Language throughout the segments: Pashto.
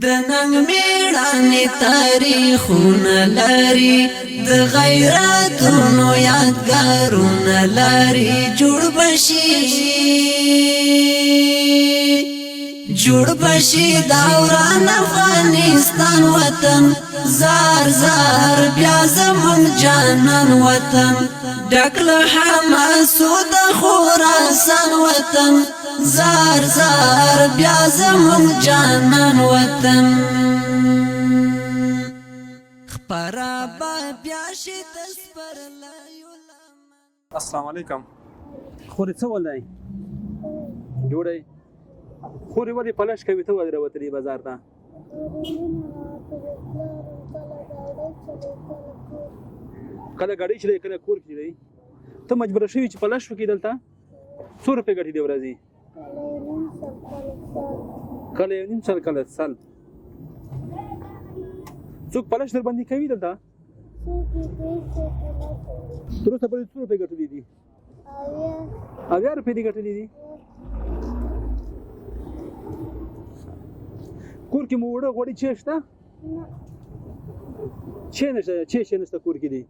د ننګ میړانې تاریخونه لري د غیرتونو یادګارونه لري جوړ بشي دوران افغانستان وطن زار زار بیا زمون جانان وطن ډک له حماسو د خراسان وطن زار زار بیا زمون جانان وطن خپرا با بیا شي تسپر لا یولم. السلام علیکم. خوري څه ولای جوړي خوري ودی پلش کوي ته ودی وتري بازار ته کله غاډي چلے کله کور کې دی ته مجبور شوی چې پلش وکې دلته 100 روپے غټي دی ورځي کله نیم سال کله سال څوک پلش در باندې کوي دلته تر څه پرې 100 روپے غټلې دي 1000 روپے دي غټلې دي کور کې مو وړه غوړي چېشته چې نشته کور کې دي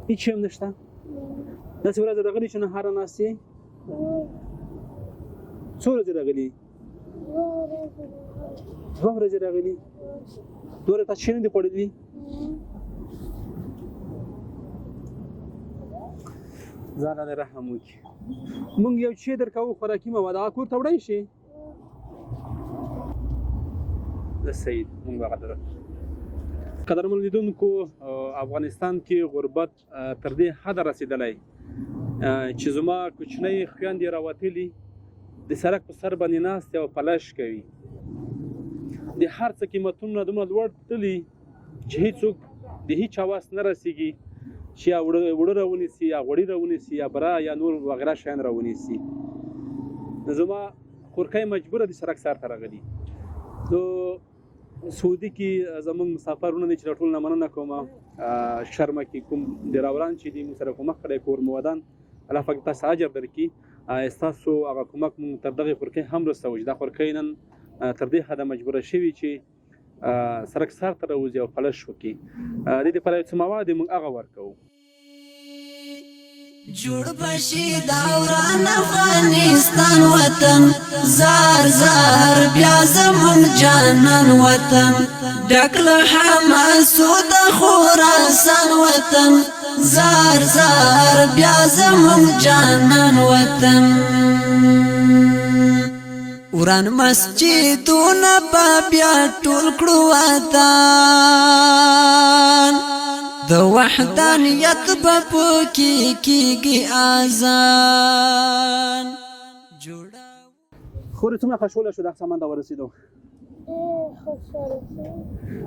هیڅ هم نشته داسې ورځ راغلي چې نهاره ناستې څو ورځې راغلي 2 ورځې راغلي دوره تاسو شنه دي خوړلي ځان له رحم وکړي مونږ یو شی درکو خوراکي مواد کور ته وړای شي د سید مونږ غواړو قدرمن لیدونکو افغانستان کې غربت تر دې حد رسیدلی چې زما کوچنۍ خویندې راوتلي د سړک په سر باندې ناست او پلش کوي د هر څه قیمتونه دومره لوړ تللي چې هیڅوک د هیڅ حواس نه رسیږي چې یا وړه راونیسي یا غوړي راونیسي یا برا یا نور وغیره شیان راونیسي زما خورکۍ مجبوره د سړک سر ته راغلي نو سعودي کې زموږ مسافرونه دي چې ټول نه مننه کوم شرمه کې کوم ډراوران چې دي موږ سره کومک کړی کور مودان الله پاک تاسو اجر درکړي ستاسو هغه کومک موږ تر دغه خورکۍ هم رسوي دا خورکۍ نن تر دې حده مجبوره شوي چې سړک سر ته راوځي او پلش وکړي د دې لپاره څه مواد موږ هغه ورکوو جوړ بشي دوران افغانستان وطن زار زار بیا زمون جانان وطن ډک له حماسو د خراسان وطن زار زار بیا زمون جانان وطن وران مسجدونه بیا ټول کړو وطن د وحدانیت په کیږي اذان جوړه خوري څومره خوشاله شو دا سامان دا ورسېدو خوشاله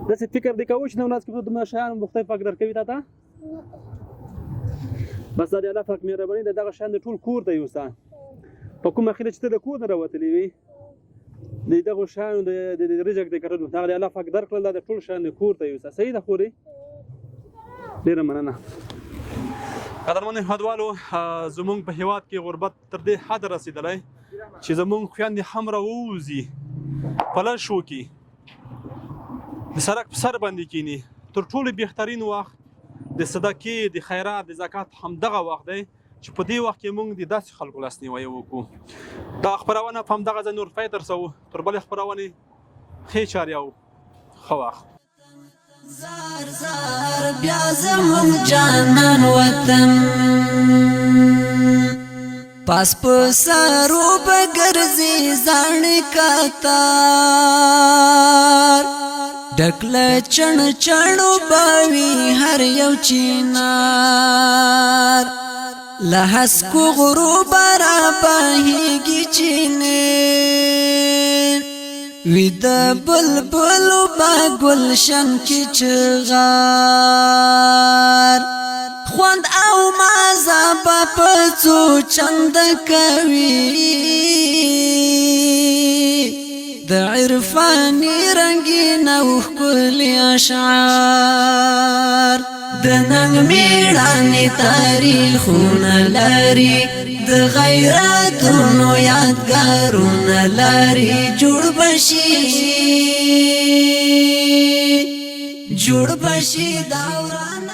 داسې فکر دی کوو چې نو ناز کې د شیان مختلف فکر کوي تا بس دا د الله پاک مهرباني ده دغه شیان د ټول کور ته یوسه په کومه خیله چې ته د کور نه راوتلی وي د دغه شیانو د رزق د کټلو هغه د الله پاک درکړل دا د ټول شیان د کور ته یوسه صحیح ده خوري ډیره مننه قدرمن هیوادوالو زمونږ په هیواد کې غربت تر دې حد رسیدلی چې زمونږ خویندې هم راووځي پلش وکړي د سړک په سر باندې کیني تر ټولو بهترین وخت د صدقې د خیرات د زکات همدغه وخت دی چې په دې وخت کې موږ د داسې خلکو لاسنیوی وکړو دا خپرونه په همدغه ځای نور پای ته رسوو تر بلې خپرونې ښې چارې او ښه وخت زار زار بیا زمون جانان وطن پاس په سرو بګرځي ځان کتار ډکله چڼو باوي هر یو چینار لحس کو غروب را بهيږي چینه وید بلبل با گلشن کی چغار خوند او مازه په څو چند کوي د عرفانی رنگین او ښکلي اشعار د ننګ میړانې تاریخونه لري د غیرتونو یادګارونه لاري جوړ بشي دوران